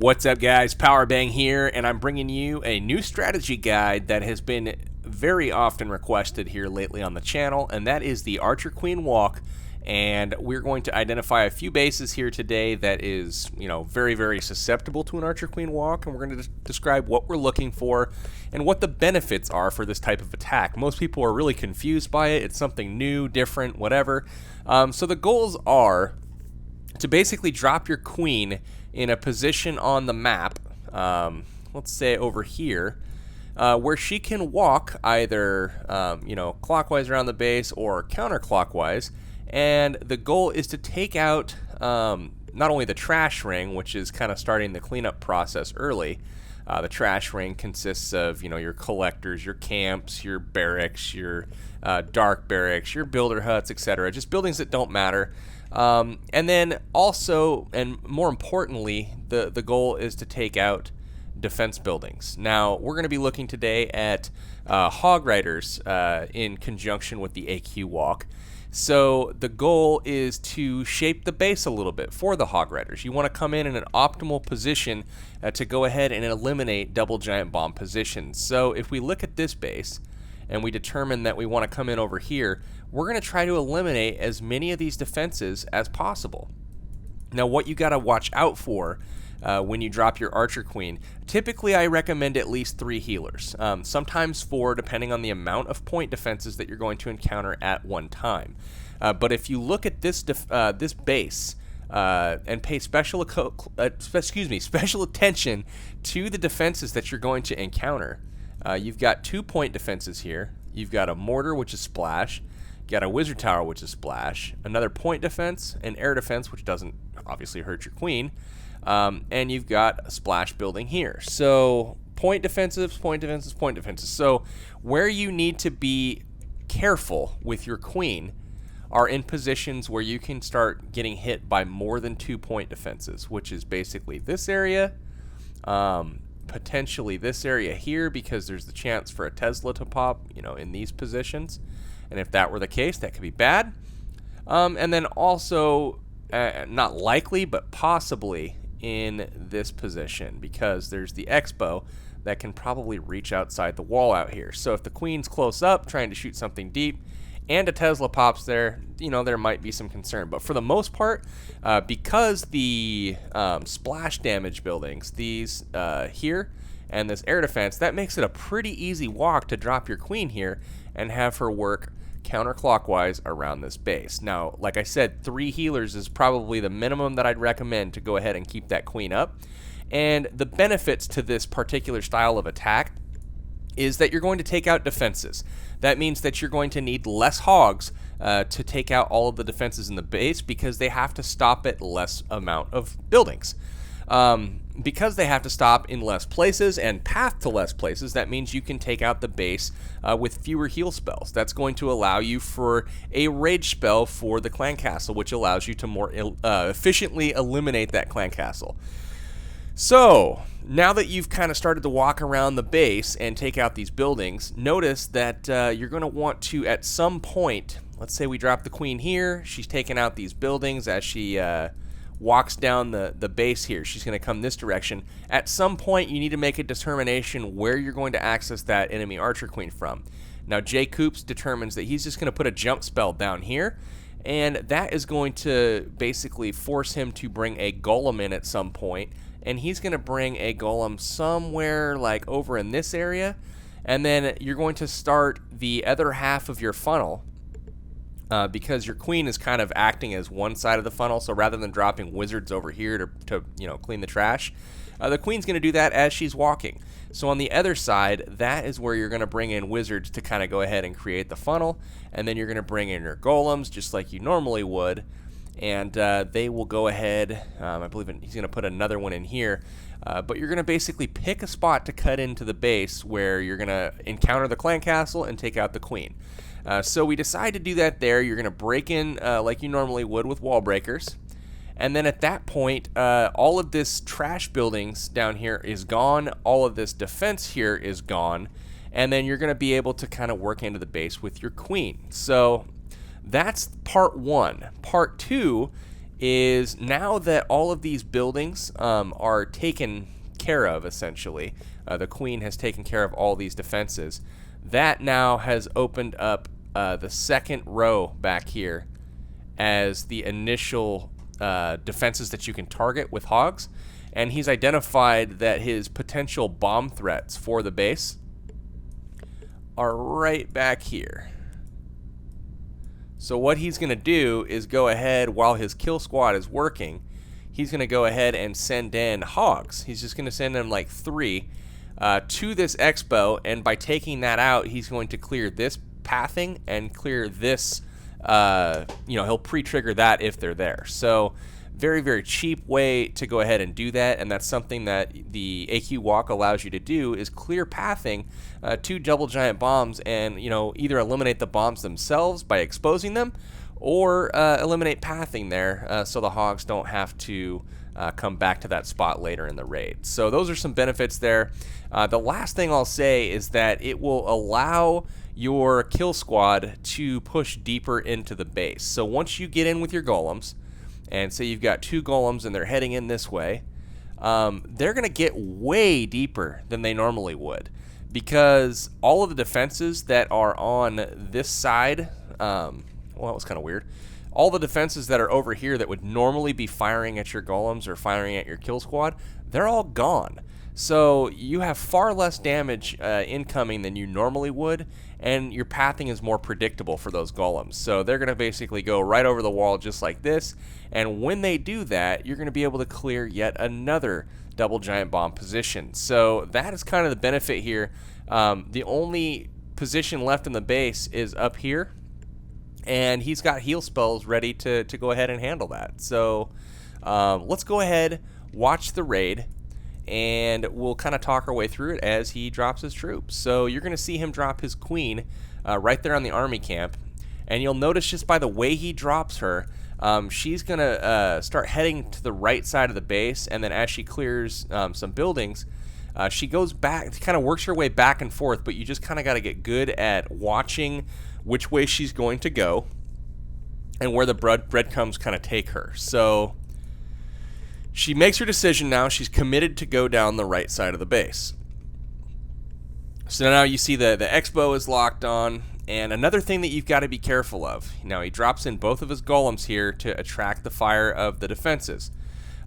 What's up, guys? Powerbang here, and I'm bringing you a new strategy guide that has been very often requested here lately on the channel, and that is the Archer Queen walk. And we're going to identify a few bases here today that is, very, very susceptible to an Archer Queen walk, and we're going to describe what we're looking for and what the benefits are for this type of attack. Most people are really confused by it. It's something new, different, whatever. So the goals are to basically drop your queen in a position on the map, let's say over here, where she can walk either clockwise around the base or counterclockwise. And the goal is to take out not only the trash ring, which is kind of starting the cleanup process early. The trash ring consists of your collectors, your camps, your barracks, your dark barracks, your builder huts, etc. Just buildings that don't matter. And then also, and more importantly, the goal is to take out defense buildings. Now, we're going to be looking today at Hogriders in conjunction with the AQ walk. So the goal is to shape the base a little bit for the Hogriders. You want to come in an optimal position to go ahead and eliminate double giant bomb positions. So if we look at this base and we determine that we want to come in over here, we're going to try to eliminate as many of these defenses as possible. Now, what you got to watch out for when you drop your Archer Queen, typically I recommend at least 3 healers, sometimes 4 depending on the amount of point defenses that you're going to encounter at one time. But if you look at this base and pay special attention to the defenses that you're going to encounter, you've got 2 point defenses here. You've got a mortar, which is splash. You got a wizard tower, which is splash. Another point defense, an air defense, which doesn't obviously hurt your queen. And you've got a splash building here. So point defensives, point defenses, point defenses. So where you need to be careful with your queen are in positions where you can start getting hit by more than 2 point defenses, which is basically this area, potentially this area here, because there's the chance for a Tesla to pop, in these positions. And if that were the case, that could be bad. And then also, not likely, but possibly in this position, because there's the Expo that can probably reach outside the wall out here. So if the queen's close up trying to shoot something deep and a Tesla pops there, there might be some concern. But for the most part, because the splash damage buildings, these here, and this air defense, that makes it a pretty easy walk to drop your queen here and have her work counterclockwise around this base. Now, like I said, 3 healers is probably the minimum that I'd recommend to go ahead and keep that queen up. And the benefits to this particular style of attack is that you're going to take out defenses. That means that you're going to need less hogs to take out all of the defenses in the base, because they have to stop at less amount of buildings. Because they have to stop in less places and path to less places, that means you can take out the base with fewer heal spells. That's going to allow you for a rage spell for the clan castle, which allows you to more efficiently eliminate that clan castle. So now that you've kind of started to walk around the base and take out these buildings, notice that you're going to want to, at some point, let's say we drop the queen here, she's taking out these buildings as she walks down the base here. She's going to come this direction. At some point, you need to make a determination where you're going to access that enemy Archer Queen from. Now, Jay Coops determines that he's just going to put a jump spell down here, and that is going to basically force him to bring a golem in at some point, and he's going to bring a golem somewhere like over in this area, and then you're going to start the other half of your funnel, because your queen is kind of acting as one side of the funnel. So rather than dropping wizards over here to clean the trash, the queen's going to do that as she's walking. So on the other side, that is where you're going to bring in wizards to kind of go ahead and create the funnel, and then you're going to bring in your golems just like you normally would, and they will go ahead. I believe he's going to put another one in here, but you're going to basically pick a spot to cut into the base where you're going to encounter the clan castle and take out the queen. So we decide to do that there. You're going to break in like you normally would with wall breakers. And then at that point, all of this trash buildings down here is gone. All of this defense here is gone. And then you're going to be able to kind of work into the base with your queen. So that's part 1. Part 2 is now that all of these buildings are taken care of, essentially, the queen has taken care of all these defenses. That now has opened up the second row back here as the initial defenses that you can target with hogs. And he's identified that his potential bomb threats for the base are right back here. So what he's going to do is go ahead, while his kill squad is working, he's going to go ahead and send in hogs. He's just going to send in like 3 to this expo, and by taking that out, he's going to clear this pathing and clear this, he'll pre-trigger that if they're there. So very, very cheap way to go ahead and do that, and that's something that the AQ walk allows you to do, is clear pathing to double giant bombs, and either eliminate the bombs themselves by exposing them, or eliminate pathing there so the hogs don't have to come back to that spot later in the raid. So those are some benefits there. The last thing I'll say is that it will allow your kill squad to push deeper into the base. So once you get in with your golems, and say you've got 2 golems and they're heading in this way, they're going to get way deeper than they normally would, because all of the defenses that are on this side, well, that was kind of weird. All the defenses that are over here that would normally be firing at your golems or firing at your kill squad, they're all gone. So you have far less damage incoming than you normally would, and your pathing is more predictable for those golems. So they're going to basically go right over the wall just like this, and when they do that, you're going to be able to clear yet another double giant bomb position. So that is kind of the benefit here. The only position left in the base is up here, and he's got heal spells ready to go ahead and handle that. So let's go ahead, watch the raid, and we'll kind of talk our way through it as he drops his troops. So you're going to see him drop his queen right there on the army camp, and you'll notice just by the way he drops her, she's going to start heading to the right side of the base, and then as she clears some buildings, she goes back, kind of works her way back and forth, but you just kind of got to get good at watching which way she's going to go and where the breadcrumbs kind of take her. So she makes her decision now. She's committed to go down the right side of the base. So now you see the expo is locked on. And another thing that you've got to be careful of. Now he drops in both of his golems here to attract the fire of the defenses.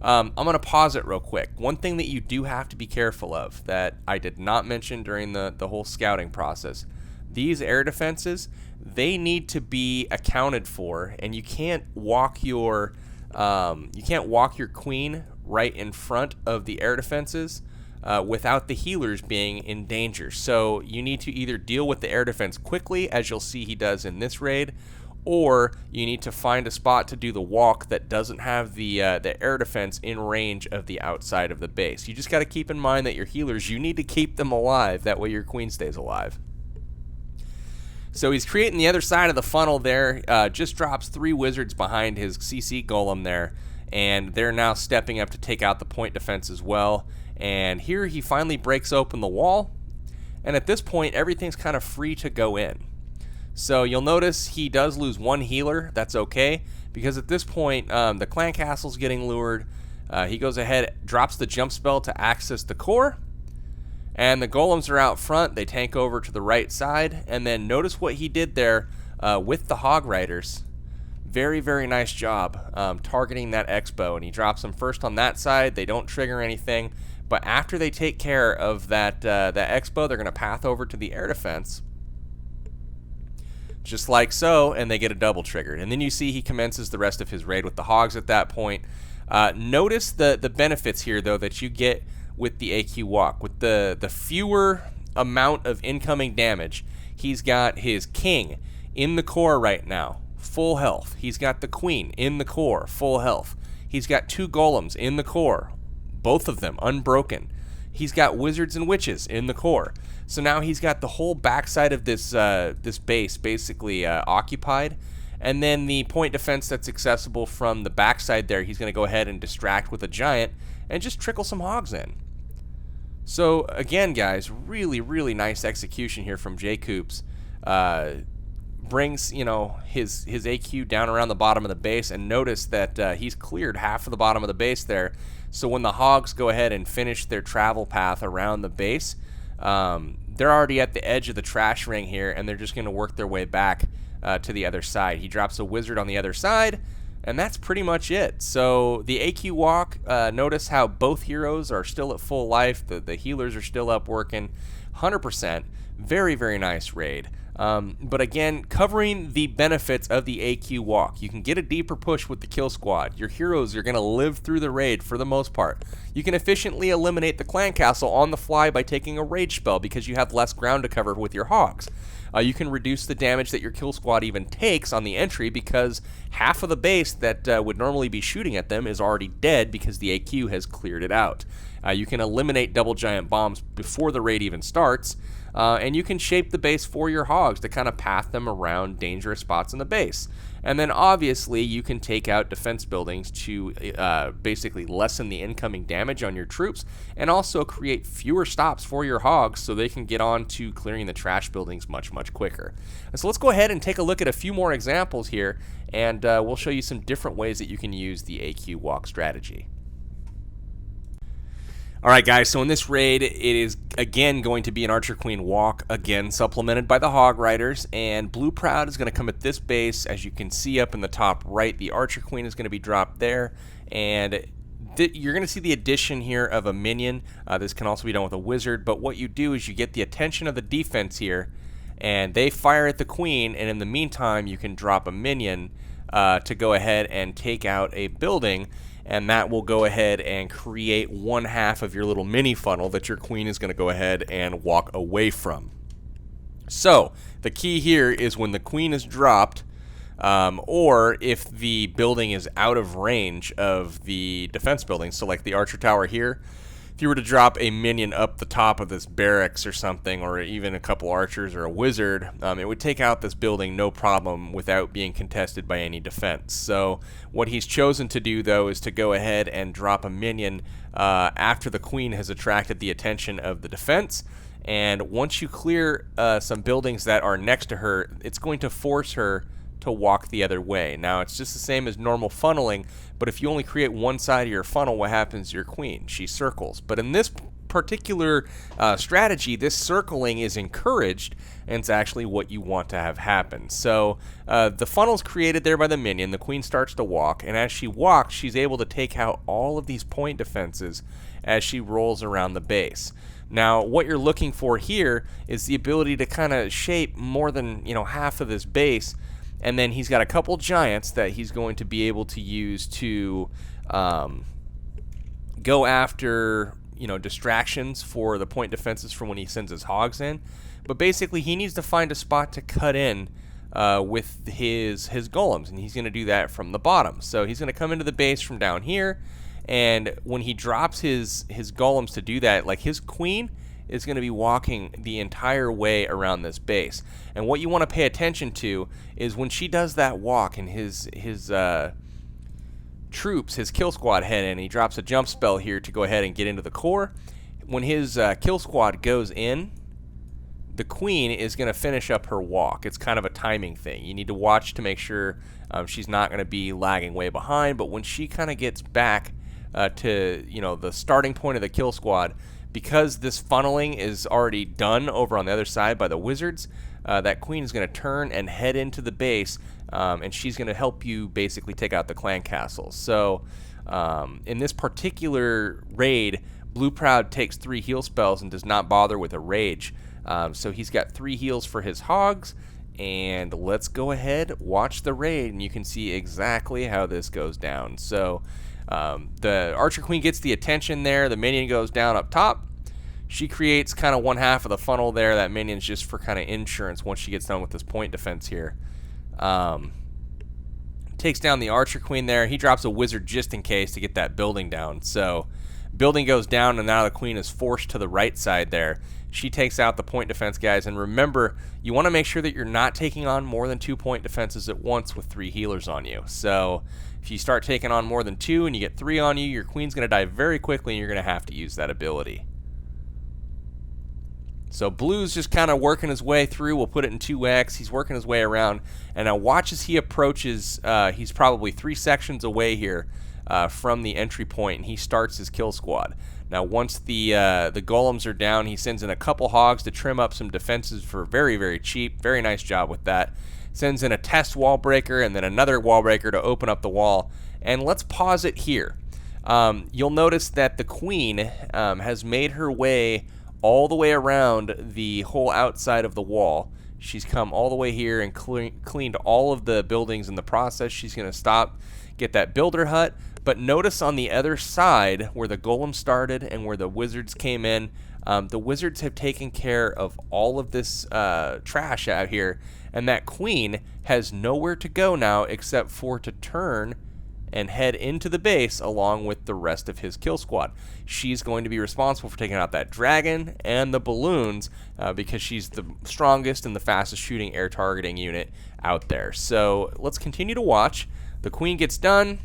I'm going to pause it real quick. One thing that you do have to be careful of that I did not mention during the whole scouting process. These air defenses, they need to be accounted for, and you can't walk your queen right in front of the air defenses without the healers being in danger. So you need to either deal with the air defense quickly, as you'll see he does in this raid, or you need to find a spot to do the walk that doesn't have the air defense in range of the outside of the base. You just got to keep in mind that your healers, you need to keep them alive. That way your queen stays alive. So he's creating the other side of the funnel there, just drops 3 wizards behind his CC golem there, and they're now stepping up to take out the point defense as well. And here he finally breaks open the wall, and at this point everything's kind of free to go in. So you'll notice he does lose 1 healer. That's okay, because at this point the clan castle's getting lured. He goes ahead, drops the jump spell to access the core, and the golems are out front. They tank over to the right side, and then notice what he did there with the Hogriders. Very, very nice job targeting that expo, and he drops them first on that side. They don't trigger anything, but after they take care of that expo, they're going to path over to the air defense, just like so, and they get a double triggered. And then you see he commences the rest of his raid with the hogs at that point. Notice the benefits here, though, that you get with the AQ walk. With the fewer amount of incoming damage, he's got his king in the core right now, full health. He's got the queen in the core, full health. He's got 2 golems in the core, both of them unbroken. He's got wizards and witches in the core. So now he's got the whole backside of this base basically occupied. And then the point defense that's accessible from the backside there, he's going to go ahead and distract with a giant and just trickle some hogs in. So again, guys, really, really nice execution here from J. Coops. brings, you know, his AQ down around the bottom of the base, and notice that he's cleared half of the bottom of the base there. So when the hogs go ahead and finish their travel path around the base, they're already at the edge of the trash ring here, and they're just going to work their way back to the other side. He drops a wizard on the other side, and that's pretty much it. So the AQ walk, notice how both heroes are still at full life. The healers are still up working 100%. Very, very nice raid. But again, covering the benefits of the AQ walk. You can get a deeper push with the kill squad. Your heroes are going to live through the raid for the most part. You can efficiently eliminate the clan castle on the fly by taking a rage spell because you have less ground to cover with your hogs. You can reduce the damage that your kill squad even takes on the entry because half of the base that would normally be shooting at them is already dead because the AQ has cleared it out. You can eliminate double giant bombs before the raid even starts, and you can shape the base for your hogs to kind of path them around dangerous spots in the base. And then obviously you can take out defense buildings to basically lessen the incoming damage on your troops and also create fewer stops for your hogs so they can get on to clearing the trash buildings much, much quicker. And so let's go ahead and take a look at a few more examples here, and we'll show you some different ways that you can use the AQ walk strategy. Alright guys, so in this raid, it is again going to be an Archer Queen walk, again supplemented by the Hogriders, and Blue Proud is going to come at this base. As you can see up in the top right, the Archer Queen is going to be dropped there, and you're going to see the addition here of a minion. This can also be done with a wizard, but what you do is you get the attention of the defense here, and they fire at the Queen, and in the meantime you can drop a minion to go ahead and take out a building, and that will go ahead and create one half of your little mini funnel that your Queen is going to go ahead and walk away from. So the key here is when the Queen is dropped, or if the building is out of range of the defense building, so like the Archer Tower here, if you were to drop a minion up the top of this barracks or something, or even a couple archers or a wizard, it would take out this building no problem without being contested by any defense. So what he's chosen to do, though, is to go ahead and drop a minion after the Queen has attracted the attention of the defense. And once you clear some buildings that are next to her, it's going to force her to walk the other way. Now, it's just the same as normal funneling, but if you only create one side of your funnel, what happens to your Queen? She circles. But in this particular strategy, this circling is encouraged, and it's actually what you want to have happen. So the funnel's created there by the minion. The Queen starts to walk, and as she walks, she's able to take out all of these point defenses as she rolls around the base. Now, what you're looking for here is the ability to kind of shape more than, you know, half of this base. And then he's got a couple giants that he's going to be able to use to go after, you know, distractions for the point defenses for when he sends his hogs in. But basically, he needs to find a spot to cut in with his golems, and he's going to do that from the bottom. So he's going to come into the base from down here, and when he drops his golems to do that, like his Queen is going to be walking the entire way around this base. And what you want to pay attention to is when she does that walk and his troops, his kill squad head in, he drops a jump spell here to go ahead and get into the core. When his kill squad goes in, the Queen is going to finish up her walk. It's kind of a timing thing. You need to watch to make sure she's not going to be lagging way behind, but when she kind of gets back to, you know, the starting point of the kill squad, because this funneling is already done over on the other side by the wizards, that Queen is going to turn and head into the base, and she's going to help you basically take out the clan castle. So in this particular raid, Blue Proud takes 3 heal spells and does not bother with a rage. So he's got 3 heals for his hogs, and let's go ahead, watch the raid, and you can see exactly how this goes down. So the Archer Queen gets the attention there. The minion goes down up top. She creates kind of one half of the funnel there. That minion's just for kind of insurance once she gets done with this point defense here. Takes down the Archer Queen there. He drops a wizard just in case to get that building down. So building goes down, and now the Queen is forced to the right side there. She takes out the point defense guys, and remember, you want to make sure that you're not taking on more than 2 point defenses at once with 3 healers on you. So if you start taking on more than 2 and you get 3 on you, your Queen's going to die very quickly, and you're going to have to use that ability. So blue's just kind of working his way through. We'll put it in 2x. He's working his way around. And now watch as he approaches. He's probably 3 sections away here from the entry point, and he starts his kill squad. Now once the golems are down, he sends in a couple hogs to trim up some defenses for very, very cheap. Very nice job with that. Sends in a test wall breaker and then another wall breaker to open up the wall. And let's pause it here. You'll notice that the queen has made her way all the way around the whole outside of the wall. She's come all the way here and cleaned all of the buildings in the process. She's going to stop, get that builder hut. But notice on the other side where the golem started and where the wizards came in, the wizards have taken care of all of this trash out here. And that queen has nowhere to go now except for to turn and head into the base along with the rest of his kill squad. She's going to be responsible for taking out that dragon and the balloons because she's the strongest and the fastest shooting air targeting unit out there. So let's continue to watch. The queen gets done.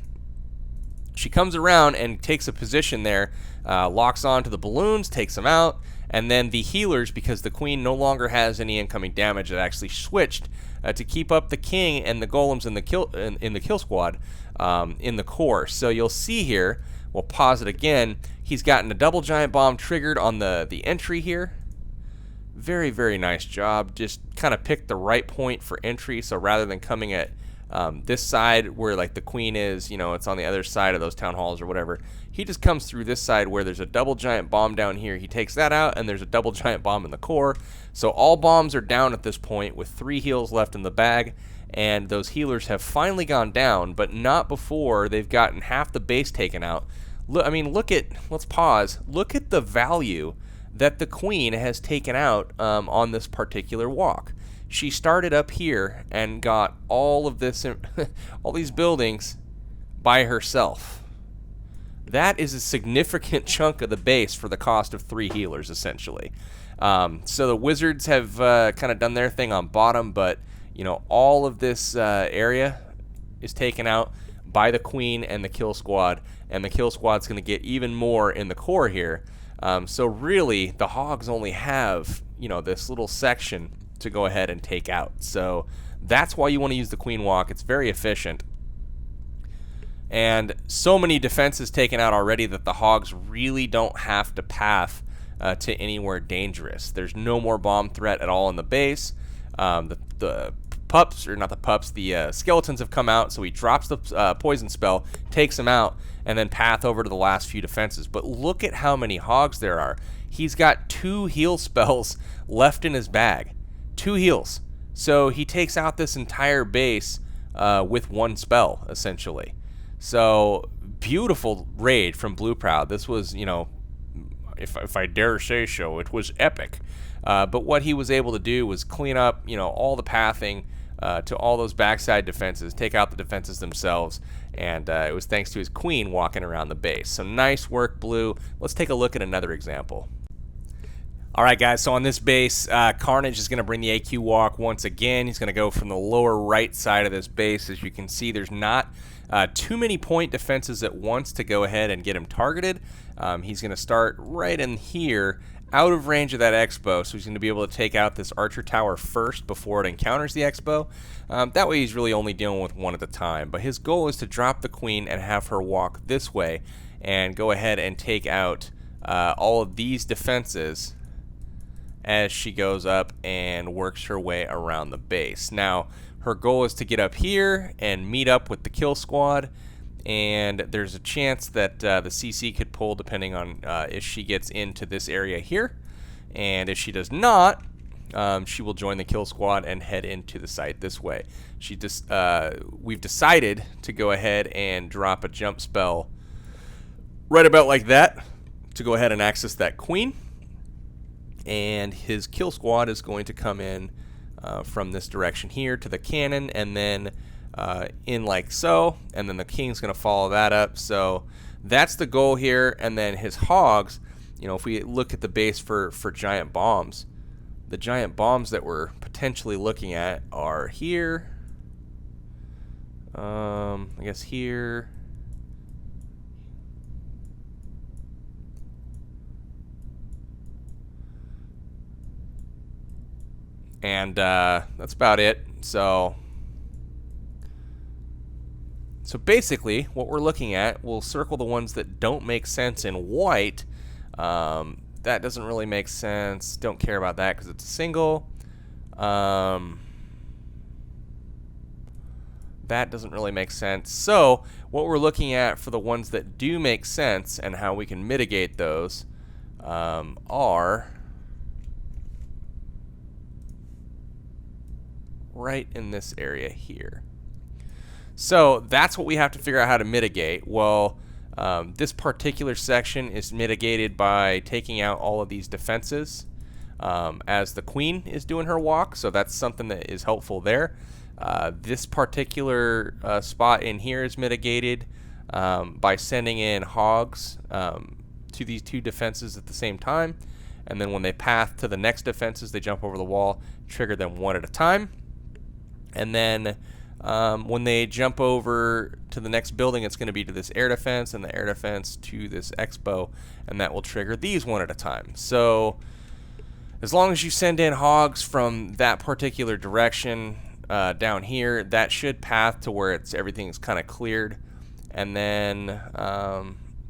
She comes around and takes a position there, locks on to the balloons, takes them out, and then the healers, because the queen no longer has any incoming damage, it actually switched to keep up the king and the golems in the kill squad in the core. So you'll see here, we'll pause it again, he's gotten a double giant bomb triggered on the entry here. Very, very nice job. Just kind of picked the right point for entry, so rather than coming at this side where like the queen is, you know, it's on the other side of those town halls or whatever. He just comes through this side where there's a double giant bomb down here. He takes that out, and there's a double giant bomb in the core. So all bombs are down at this point with 3 heals left in the bag, and those healers have finally gone down, but not before they've gotten half the base taken out. Look, I mean, let's pause. Look at the value that the queen has taken out on this particular walk. She started up here and got all of this, all these buildings by herself. That is a significant chunk of the base for the cost of 3 healers, essentially. So the wizards have kind of done their thing on bottom, but you know, all of this area is taken out by the queen and the kill squad, and the kill squad's going to get even more in the core here. So really, the hogs only have, you know, this little section to go ahead and take out. So that's why you want to use the queen walk. It's very efficient. And so many defenses taken out already that the hogs really don't have to path to anywhere dangerous. There's no more bomb threat at all in the base. The pups, or not the pups, the skeletons have come out, so he drops the poison spell, takes them out, and then path over to the last few defenses. But look at how many hogs there are. He's got 2 heal spells left in his bag. 2 heals. So he takes out this entire base with 1 spell, essentially. So beautiful raid from Blue Proud. This was, you know, if I dare say so, it was epic. But what he was able to do was clean up, you know, all the pathing to all those backside defenses, take out the defenses themselves, and it was thanks to his queen walking around the base. So nice work, Blue. Let's take a look at another example. All right, guys, so on this base, Carnage is going to bring the AQ walk once again. He's going to go from the lower right side of this base. As you can see, there's not too many point defenses at once to go ahead and get him targeted. He's going to start right in here, out of range of that Expo, so he's going to be able to take out this Archer Tower first before it encounters the Expo. That way he's really only dealing with one at a time, but his goal is to drop the queen and have her walk this way and go ahead and take out all of these defenses as she goes up and works her way around the base. Now, her goal is to get up here and meet up with the kill squad, and there's a chance that the CC could pull depending on if she gets into this area here, and if she does not, she will join the kill squad and head into the site this way. We've decided to go ahead and drop a jump spell right about like that to go ahead and access that queen, and his kill squad is going to come in from this direction here to the cannon, and then in like so, and then the king's going to follow that up. So that's the goal here. And then his hogs, you know, if we look at the base for giant bombs, the giant bombs that we're potentially looking at are here, I guess here, And that's about it. So basically, what we're looking at, we'll circle the ones that don't make sense in white. That doesn't really make sense. Don't care about that because it's a single. That doesn't really make sense. So what we're looking at for the ones that do make sense and how we can mitigate those are right in this area here. So that's what we have to figure out how to mitigate. Well, this particular section is mitigated by taking out all of these defenses as the queen is doing her walk. So that's something that is helpful there. This particular spot in here is mitigated by sending in hogs to these two defenses at the same time. And then when they path to the next defenses, they jump over the wall, trigger them one at a time. And then when they jump over to the next building, it's going to be to this air defense, and the air defense to this expo, and that will trigger these one at a time. So as long as you send in hogs from that particular direction down here, that should path to where everything's kind of cleared. And then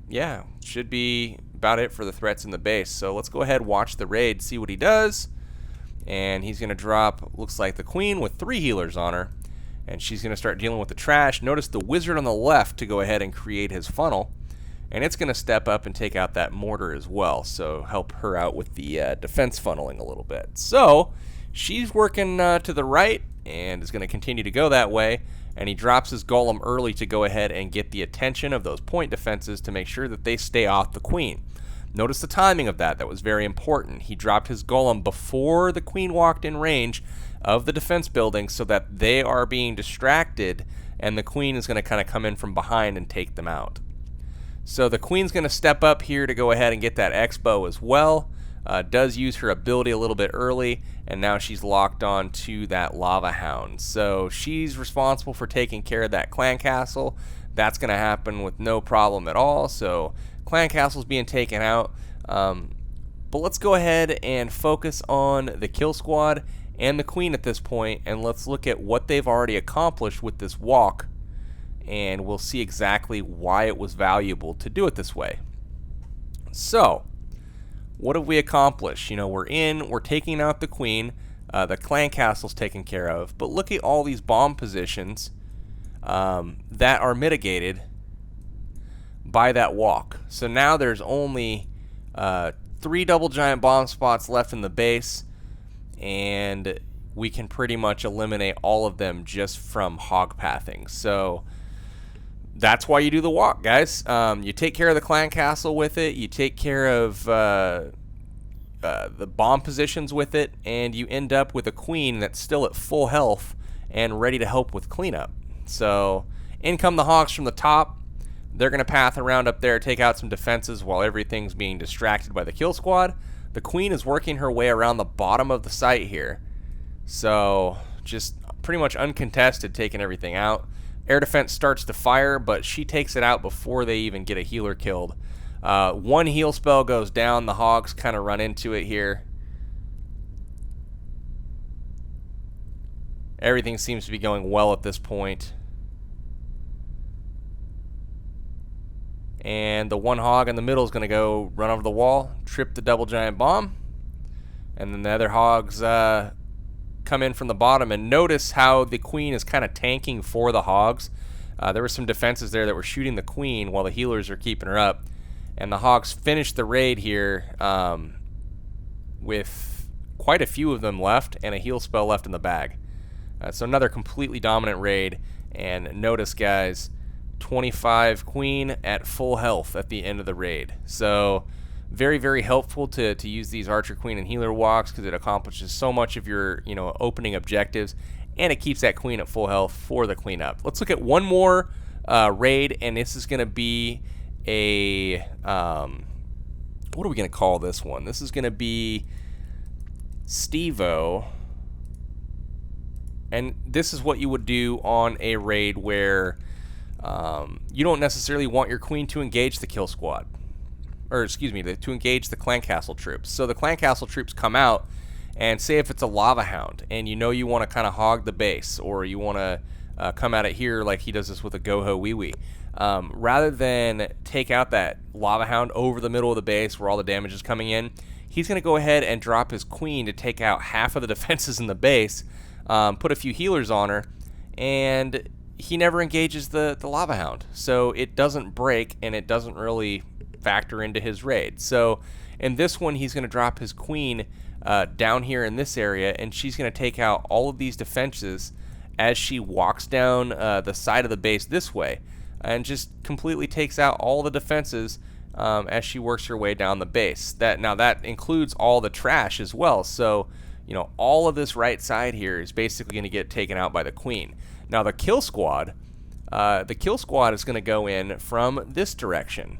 yeah, should be about it for the threats in the base. So let's go ahead, watch the raid, see what he does. And he's going to drop, looks like the queen with 3 healers on her. And she's going to start dealing with the trash. Notice the wizard on the left to go ahead and create his funnel. And it's going to step up and take out that mortar as well. So help her out with the defense funneling a little bit. So she's working to the right and is going to continue to go that way. And he drops his golem early to go ahead and get the attention of those point defenses to make sure that they stay off the queen. Notice the timing of that. That was very important. He dropped his golem before the queen walked in range of the defense building so that they are being distracted and the queen is going to kind of come in from behind and take them out. So the queen's going to step up here to go ahead and get that expo as well. Does use her ability a little bit early, and now she's locked on to that lava hound. So she's responsible for taking care of that clan castle. That's going to happen with no problem at all. So clan castle's being taken out. But let's go ahead and focus on the kill squad and the queen at this point, and let's look at what they've already accomplished with this walk, and we'll see exactly why it was valuable to do it this way. So what have we accomplished? You know, we're taking out the queen, the clan castle's taken care of, but look at all these bomb positions that are mitigated by that walk. So now there's only 3 double giant bomb spots left in the base, and we can pretty much eliminate all of them just from hog pathing. So that's why you do the walk, guys. You take care of the clan castle with it, you take care of the bomb positions with it, and you end up with a queen that's still at full health and ready to help with cleanup. So in come the hogs from the top. They're going to path around up there, take out some defenses while everything's being distracted by the kill squad. The queen is working her way around the bottom of the site here. So just pretty much uncontested, taking everything out. Air defense starts to fire, but she takes it out before they even get a healer killed. 1 heal spell goes down. The hogs kind of run into it here. Everything seems to be going well at this point. And the 1 hog in the middle is going to go run over the wall, trip the double giant bomb. And then the other hogs come in from the bottom. And notice how the queen is kind of tanking for the hogs. There were some defenses there that were shooting the queen while the healers are keeping her up. And the hogs finished the raid here with quite a few of them left and a heal spell left in the bag. So another completely dominant raid. And notice, guys, 25 queen at full health at the end of the raid. So very, very helpful to use these archer queen and healer walks because it accomplishes so much of your opening objectives, and it keeps that queen at full health for the cleanup. Let's look at one more raid, and this is going to be a what are we going to call this one? This is going to be Steve-O. And this is what you would do on a raid where you don't necessarily want your queen to engage the kill squad. Or, excuse me, to engage the clan castle troops. So the clan castle troops come out, And say if it's a lava hound and you know you want to kind of hog the base, or you want to come at it here like he does this with a Goho Wee Wee. Rather than take out that lava hound over the middle of the base where all the damage is coming in, he's going to go ahead and drop his queen to take out half of the defenses in the base, put a few healers on her, and he never engages the lava hound. So it doesn't break, and it doesn't really factor into his raid. So in this one, he's going to drop his queen down here in this area, and she's going to take out all of these defenses as she walks down the side of the base this way, and just completely takes out all the defenses as she works her way down the base. Now that includes all the trash as well. So, you know, all of this right side here is basically going to get taken out by the queen. Now the kill squad is going to go in from this direction,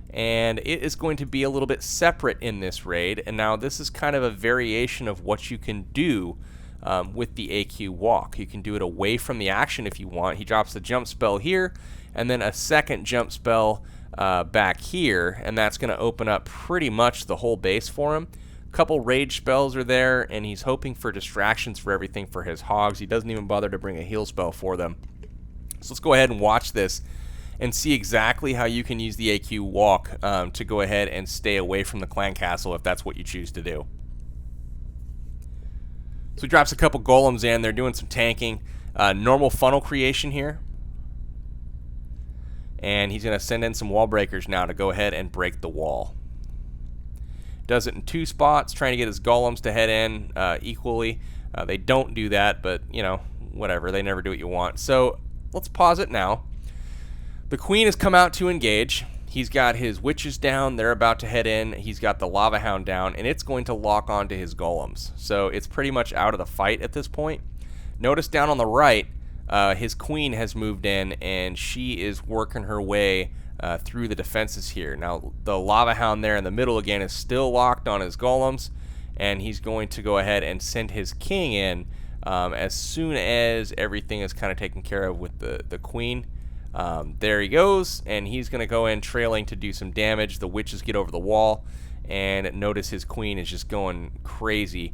and it is going to be a little bit separate in this raid. And now this is kind of a variation of what you can do with the AQ walk. You can do it away from the action if you want. He drops the jump spell here, and then a second jump spell back here, and that's going to open up pretty much the whole base for him. A couple rage spells are there, and he's hoping for distractions for everything for his hogs. He doesn't even bother to bring a heal spell for them. So let's go ahead and watch this and see exactly how you can use the AQ walk to go ahead and stay away from the clan castle if that's what you choose to do. So he drops a couple golems in. They're doing some tanking. Normal funnel creation here. And he's going to send in some wall breakers now to go ahead and break the wall. Does it in 2 spots, trying to get his golems to head in equally. They don't do that, but, you know, whatever. They never do what you want. So let's pause it now. The queen has come out to engage. He's got his witches down. They're about to head in. He's got the lava hound down, and it's going to lock onto his golems. So it's pretty much out of the fight at this point. Notice down on the right, his queen has moved in, and she is working her way through the defenses here. Now, the lava hound there in the middle again is still locked on his golems, and he's going to go ahead and send his king in as soon as everything is kind of taken care of with the queen. There he goes, and he's going to go in trailing to do some damage. The witches get over the wall, and notice his queen is just going crazy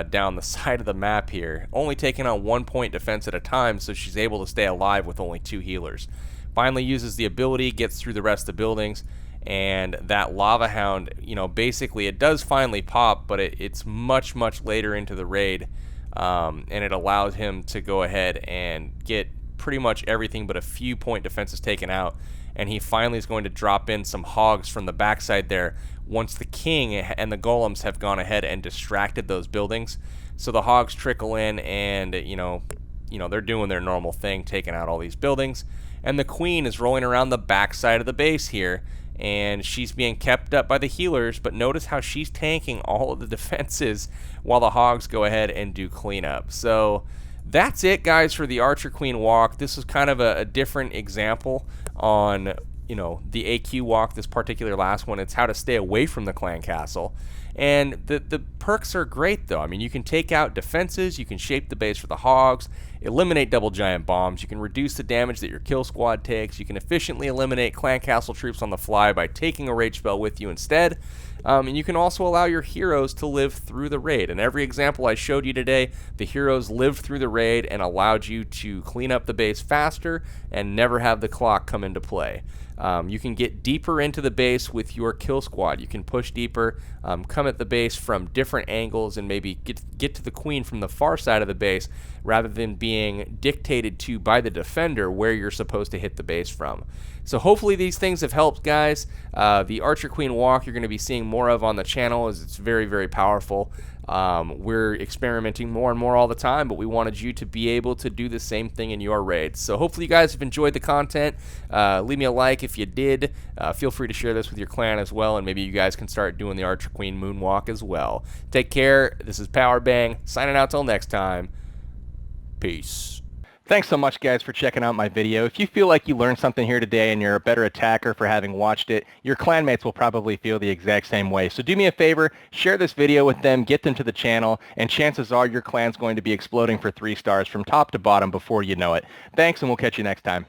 down the side of the map here, only taking on 1 point defense at a time, so she's able to stay alive with only 2 healers. Finally uses the ability, gets through the rest of the buildings, and that lava hound, you know, basically it does finally pop, but it's much later into the raid, and it allows him to go ahead and get pretty much everything but a few point defenses taken out, and he finally is going to drop in some hogs from the backside there once the king and the golems have gone ahead and distracted those buildings. So the hogs trickle in, and you know they're doing their normal thing, taking out all these buildings, and the queen is rolling around the backside of the base here, and she's being kept up by the healers, but notice how she's tanking all of the defenses while the hogs go ahead and do cleanup. So that's it, guys, for the Archer Queen walk. This is kind of a different example on, you know, the AQ walk, this particular last one. It's how to stay away from the clan castle. And the perks are great, though. I mean, you can take out defenses, you can shape the base for the hogs, eliminate double giant bombs, you can reduce the damage that your kill squad takes, you can efficiently eliminate clan castle troops on the fly by taking a rage spell with you instead. And you can also allow your heroes to live through the raid. In every example I showed you today, the heroes lived through the raid and allowed you to clean up the base faster and never have the clock come into play. You can get deeper into the base with your kill squad. You can push deeper, come at the base from different angles, and maybe get to the queen from the far side of the base rather than being dictated to by the defender where you're supposed to hit the base from. So hopefully these things have helped, guys. The Archer Queen walk you're going to be seeing more of on the channel, as it's very powerful. We're experimenting more and more all the time, but we wanted you to be able to do the same thing in your raids. So hopefully you guys have enjoyed the content. Leave me a like if you did. Feel free to share this with your clan as well, and maybe you guys can start doing the Archer Queen moonwalk as well. Take care. This is Powerbang, signing out till next time. Peace. Thanks so much, guys, for checking out my video. If you feel like you learned something here today and you're a better attacker for having watched it, your clanmates will probably feel the exact same way. So do me a favor, share this video with them, get them to the channel, and chances are your clan's going to be exploding for 3 stars from top to bottom before you know it. Thanks, and we'll catch you next time.